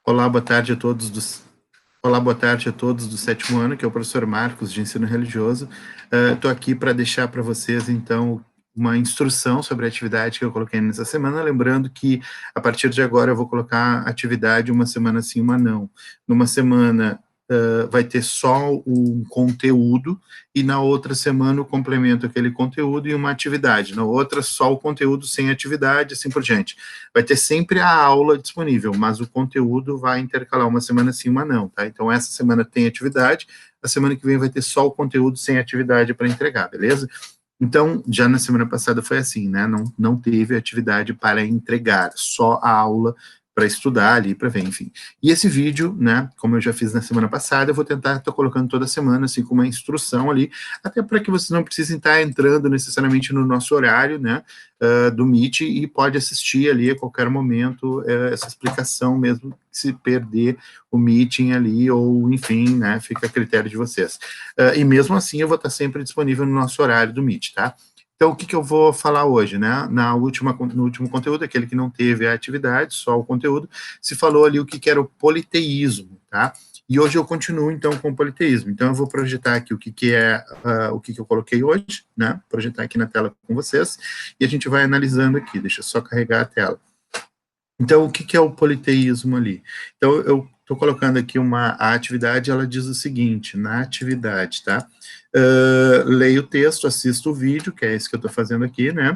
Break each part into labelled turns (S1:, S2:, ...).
S1: Olá, boa tarde a todos Olá, boa tarde a todos do sétimo ano, que é o professor Marcos, de ensino religioso. Estou aqui para deixar para vocês, então, uma instrução sobre a atividade que eu coloquei nessa semana, lembrando que, a partir de agora, eu vou colocar atividade uma semana sim, uma não. Numa semana, vai ter só um conteúdo, e na outra semana, o complemento aquele conteúdo e uma atividade. Na outra, só o conteúdo sem atividade, assim por diante. Vai ter sempre a aula disponível, mas o conteúdo vai intercalar uma semana sim, uma não, tá? Então, essa semana tem atividade, a semana que vem vai ter só o conteúdo sem atividade para entregar, beleza? Então, já na semana passada foi assim, né? Não teve atividade para entregar, só a aula para estudar ali, para ver, enfim. E esse vídeo, né, como eu já fiz na semana passada, eu vou tentar estar colocando toda semana, assim, com uma instrução ali, até para que vocês não precisem estar entrando necessariamente no nosso horário, né, do Meet, e pode assistir ali a qualquer momento essa explicação mesmo, se perder o meeting ali, ou enfim, né, fica a critério de vocês. E mesmo assim eu vou estar sempre disponível no nosso horário do Meet, tá? Então, o que eu vou falar hoje, né? No último conteúdo, aquele que não teve a atividade, só o conteúdo, se falou ali o que era o politeísmo, tá? E hoje eu continuo, então, com o politeísmo. Então, eu vou projetar aqui o que é, o que eu coloquei hoje, né? Projetar aqui na tela com vocês, e a gente vai analisando aqui. Deixa eu só carregar a tela. Então, o que é o politeísmo ali? Então, eu estou colocando aqui a atividade, ela diz o seguinte, na atividade, tá? Leio o texto, assisto o vídeo, que é esse que eu estou fazendo aqui, né?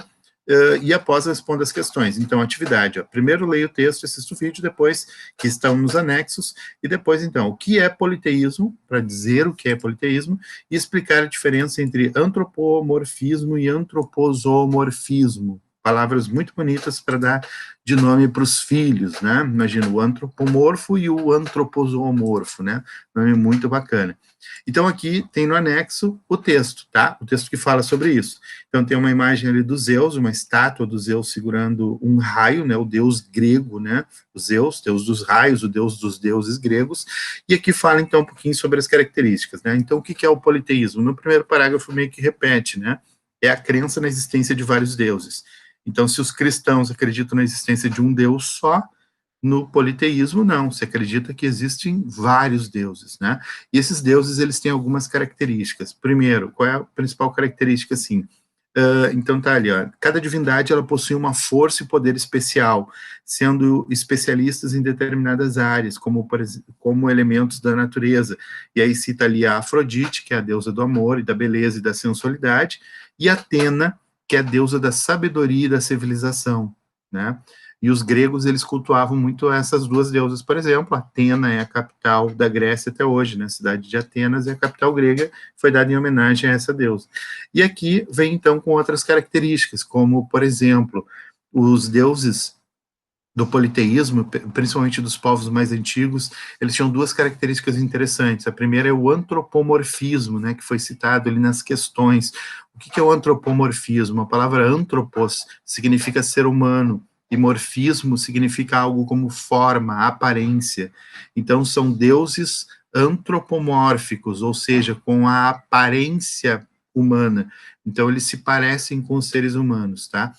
S1: E após respondo as questões. Então, atividade, ó, primeiro leio o texto, assisto o vídeo, depois que estão nos anexos, e depois, então, o que é politeísmo, para dizer o que é politeísmo, e explicar a diferença entre antropomorfismo e antropozoomorfismo. Palavras muito bonitas para dar de nome para os filhos, né? Imagina, o antropomorfo e o antropozoomorfo, né? Nome muito bacana. Então, aqui tem no anexo o texto, tá? O texto que fala sobre isso. Então, tem uma imagem ali do Zeus, uma estátua do Zeus segurando um raio, né? O deus grego, né? O Zeus, deus dos raios, o deus dos deuses gregos. E aqui fala, então, um pouquinho sobre as características, né? Então, o que é o politeísmo? No primeiro parágrafo, meio que repete, né? É a crença na existência de vários deuses. Então, se os cristãos acreditam na existência de um Deus só, no politeísmo, não. Se acredita que existem vários deuses, né? E esses deuses, eles têm algumas características. Primeiro, qual é a principal característica, assim? Então, tá ali, ó. Cada divindade, ela possui uma força e poder especial, sendo especialistas em determinadas áreas, como, por exemplo, como elementos da natureza. E aí cita ali a Afrodite, que é a deusa do amor e da beleza e da sensualidade, e Atena, que é a deusa da sabedoria e da civilização, né? E os gregos, eles cultuavam muito essas duas deusas, por exemplo, Atena é a capital da Grécia até hoje, né? A cidade de Atenas é a capital grega, foi dada em homenagem a essa deusa. E aqui vem, então, com outras características, como, por exemplo, os deuses do politeísmo, principalmente dos povos mais antigos, eles tinham duas características interessantes. A primeira é o antropomorfismo, né, que foi citado ali nas questões. O que é o antropomorfismo? A palavra antropos significa ser humano, e morfismo significa algo como forma, aparência. Então, são deuses antropomórficos, ou seja, com a aparência humana. Então, eles se parecem com os seres humanos, tá?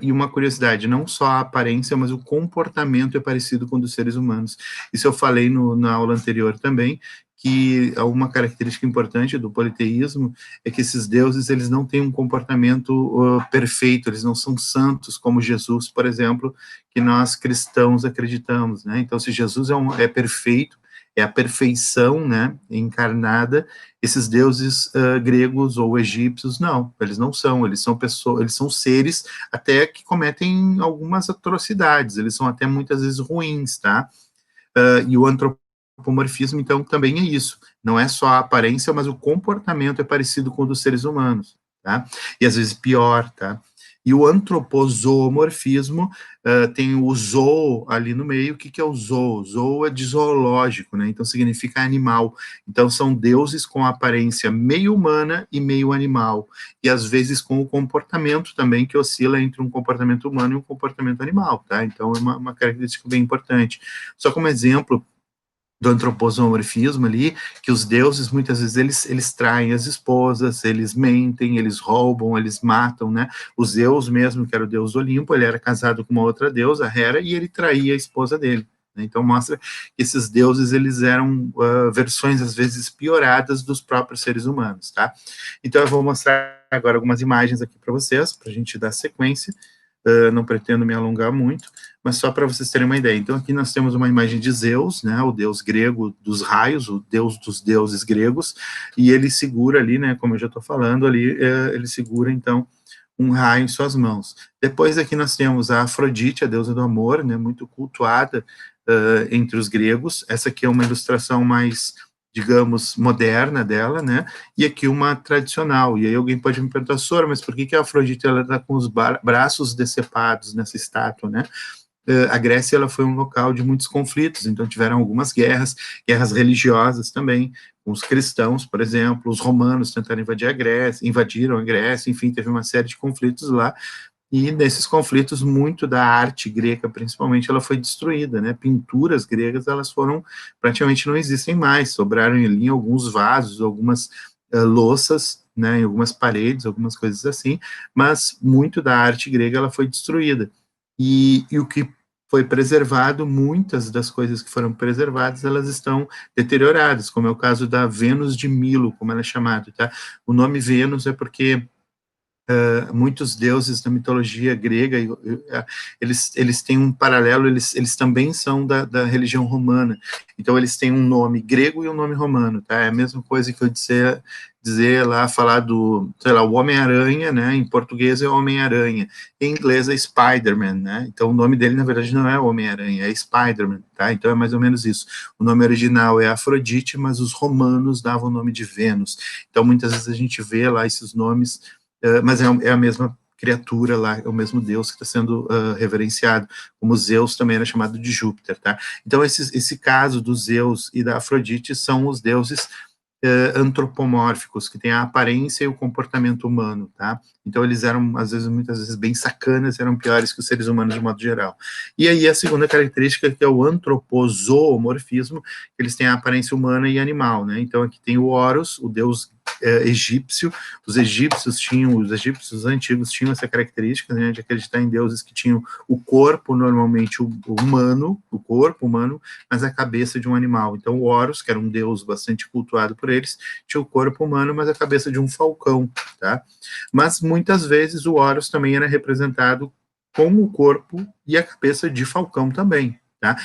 S1: E uma curiosidade, não só a aparência, mas o comportamento é parecido com o dos seres humanos. Isso eu falei na aula anterior também, que uma característica importante do politeísmo é que esses deuses, eles não têm um comportamento perfeito, eles não são santos, como Jesus, por exemplo, que nós cristãos acreditamos, né? Então, se Jesus é perfeito, é a perfeição, né, encarnada, esses deuses gregos ou egípcios, não, eles não são, eles são pessoas, eles são seres até que cometem algumas atrocidades, eles são até muitas vezes ruins, tá? E o antropomorfismo, então, também é isso, não é só a aparência, mas o comportamento é parecido com o dos seres humanos, tá? E às vezes pior, tá? E o antropozoomorfismo tem o zoo ali no meio. O que é o zoo? Zoo é de zoológico, né? Então significa animal. Então são deuses com aparência meio humana e meio animal. E às vezes com o comportamento também, que oscila entre um comportamento humano e um comportamento animal, tá? Então é uma característica bem importante. Só como exemplo do antropozoomorfismo ali, que os deuses, muitas vezes, eles traem as esposas, eles mentem, eles roubam, eles matam, né? O Zeus mesmo, que era o deus do Olimpo, ele era casado com uma outra deusa, a Hera, e ele traía a esposa dele, né? Então mostra que esses deuses, eles eram versões, às vezes, pioradas dos próprios seres humanos, tá? Então eu vou mostrar agora algumas imagens aqui para vocês, para a gente dar sequência. Não pretendo me alongar muito, mas só para vocês terem uma ideia. Então aqui nós temos uma imagem de Zeus, né, o deus grego dos raios, o deus dos deuses gregos, e ele segura ali, né, como eu já estou falando ali, ele segura então um raio em suas mãos. Depois aqui nós temos a Afrodite, a deusa do amor, né, muito cultuada entre os gregos. Essa aqui é uma ilustração mais, digamos, moderna dela, né, e aqui uma tradicional. E aí alguém pode me perguntar, Sora, mas por que a Afrodite está com os braços decepados nessa estátua, né? A Grécia, ela foi um local de muitos conflitos, então tiveram algumas guerras, guerras religiosas também, com os cristãos, por exemplo, os romanos tentaram invadir a Grécia, invadiram a Grécia, enfim, teve uma série de conflitos lá, e nesses conflitos, muito da arte grega, principalmente, ela foi destruída, né? Pinturas gregas, elas foram, praticamente não existem mais, sobraram ali alguns vasos, algumas louças, né, em algumas paredes, algumas coisas assim, mas muito da arte grega, ela foi destruída. E o que foi preservado, muitas das coisas que foram preservadas, elas estão deterioradas, como é o caso da Vênus de Milo, como ela é chamada, tá? O nome Vênus é porque muitos deuses da mitologia grega, eles têm um paralelo, eles também são da religião romana, então eles têm um nome grego e um nome romano, tá? É a mesma coisa que eu dizer lá, falar do, sei lá, o Homem-Aranha, né, em português é Homem-Aranha, em inglês é Spider-Man, né, então o nome dele, na verdade, não é Homem-Aranha, é Spider-Man, tá, então é mais ou menos isso, o nome original é Afrodite, mas os romanos davam o nome de Vênus, então muitas vezes a gente vê lá esses nomes, mas é a mesma criatura lá, é o mesmo Deus que está sendo reverenciado, como Zeus também era chamado de Júpiter, tá? Então, esse caso do Zeus e da Afrodite são os deuses antropomórficos, que têm a aparência e o comportamento humano, tá? Então, eles eram, às vezes, muitas vezes, bem sacanas, eram piores que os seres humanos de modo geral. E aí, a segunda característica, que é o antropozoomorfismo, eles têm a aparência humana e animal, né? Então, aqui tem o Horus, o deus egípcio. Os egípcios antigos tinham essa característica, né, de acreditar em deuses que tinham o corpo, normalmente o corpo humano, mas a cabeça de um animal. Então o Horus, que era um deus bastante cultuado por eles, tinha o corpo humano, mas a cabeça de um falcão, tá? Mas muitas vezes o Horus também era representado com o corpo e a cabeça de falcão também, tá?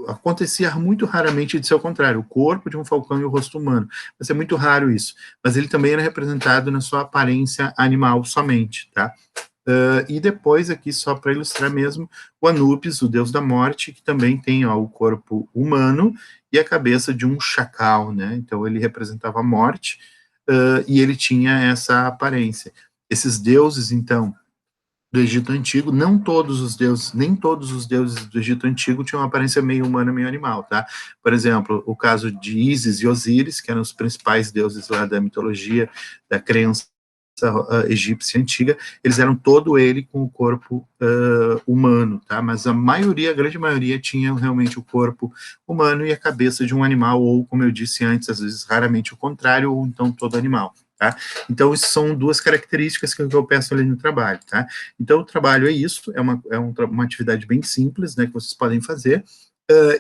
S1: Acontecia muito raramente de ser ao contrário, o corpo de um falcão e o rosto humano, mas é muito raro isso, mas ele também era representado na sua aparência animal somente, tá? E depois aqui, só para ilustrar mesmo, o Anubis, o deus da morte, que também tem o corpo humano e a cabeça de um chacal, né? Então ele representava a morte e ele tinha essa aparência. Esses deuses, então, do Egito Antigo, não todos os deuses, nem todos os deuses do Egito Antigo tinham uma aparência meio humana, meio animal, tá? Por exemplo, o caso de Ísis e Osíris, que eram os principais deuses lá da mitologia, da crença egípcia antiga, eles eram todo ele com o corpo humano, tá? Mas a grande maioria tinha realmente o corpo humano e a cabeça de um animal, ou, como eu disse antes, às vezes raramente o contrário, ou então todo animal. Tá? Então, isso são duas características que eu peço ali no trabalho, tá? Então, o trabalho é isso, é uma atividade bem simples, né, que vocês podem fazer,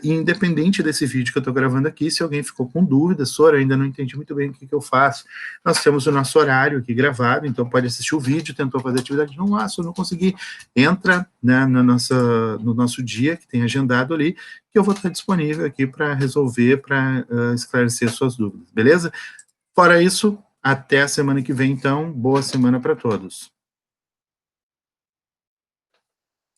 S1: e independente desse vídeo que eu estou gravando aqui, se alguém ficou com dúvida, Sora, ainda não entendi muito bem o que eu faço, nós temos o nosso horário aqui gravado, então pode assistir o vídeo, tentou fazer atividade, eu não consegui, entra, né, no nosso dia, que tem agendado ali, que eu vou estar disponível aqui para resolver, para esclarecer suas dúvidas, beleza? Fora isso, até a semana que vem, então, boa semana para todos.